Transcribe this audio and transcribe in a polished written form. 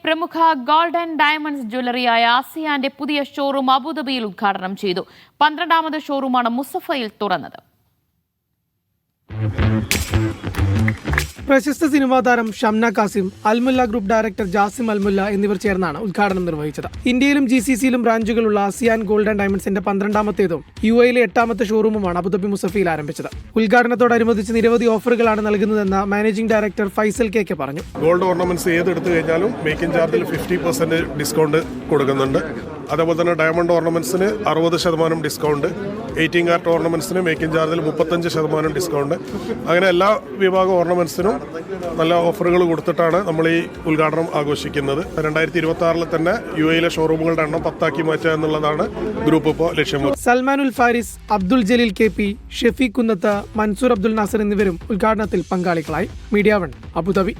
പ്രമുഖ gold and diamonds ജ്വല്ലറിയായ ആസിയാന്റെ പുതിയ showroom അബുദാബിയിൽ ഉദ്ഘാടനം ചെയ്തു. 12ാമത് ഷോറൂമാണ് മുസഫയിൽ തുറന്നത്. പ്രശസ്ത സിനിമാ താരം Shamna Kasim, Almulla group director Jasim Almulla എന്നിവർ ചേർന്നാണ് ഉദ്ഘാടനം നിർവഹിച്ചത്. ഇന്ത്യയിലും GCCയിലും ബ്രാഞ്ചുകളുള്ള ആസിയാൻ ഗോൾഡ് ആൻഡ് ഡയമണ്ട്സിന്റെ 12ാമത്തേതും UAE-ലെ 8ാമത്തെ ഷോറൂമുമാണ് അബുദാബി മുസഫയിൽ ആരംഭിച്ചത്. ഉദ്ഘാടനത്തോടനുബന്ധിച്ച് നിരവധി ഓഫറുകളാണ് നൽകുന്നതെന്ന് മാനേജിംഗ് ഡയറക്ടർ ഫൈസൽ കെ പറഞ്ഞു. ഗോൾഡ് ഓർണമെന്റ്സ് ഏതെടുത്തു കഴിഞ്ഞാലും മേക്കിംഗ് ചാർജിൽ 50% ഡിസ്കൗണ്ട് കൊടുക്കുന്നുണ്ട്. അതേപോലെ തന്നെ ഡയമണ്ട് ഓർണമെന്റ്സിന് 60% ഡിസ്കൗണ്ട്, 18 കാരറ്റ് ഓർണമെന്റ്സിന് മേക്കിംഗ് ചാർജിൽ 35% ഡിസ്കൗണ്ട്. അങ്ങനെ എല്ലാ വിഭാഗം ഓർണമെന്റ്സിനും നല്ല ഓഫറുകൾ കൊടുത്തിട്ടാണ് നമ്മൾ ഈ ഉദ്ഘാടനം ആഘോഷിക്കുന്നത്. 2026 തന്നെ UAE-ലെ ഷോറൂമുകളുടെ എണ്ണം 10 മാറ്റുക എന്നുള്ളതാണ് ഗ്രൂപ്പ് ഇപ്പോൾ ലക്ഷ്യം. സൽമാനുൽ ഫാരിസ്, അബ്ദുൽ ജലീൽ KP, ഷെഫീഖ് കുന്നത്ത്, മൻസൂർ അബ്ദുൽ നാസർ എന്നിവരും ഉദ്ഘാടനത്തിൽ പങ്കാളികളായി. Media 1 Abu Dhabi.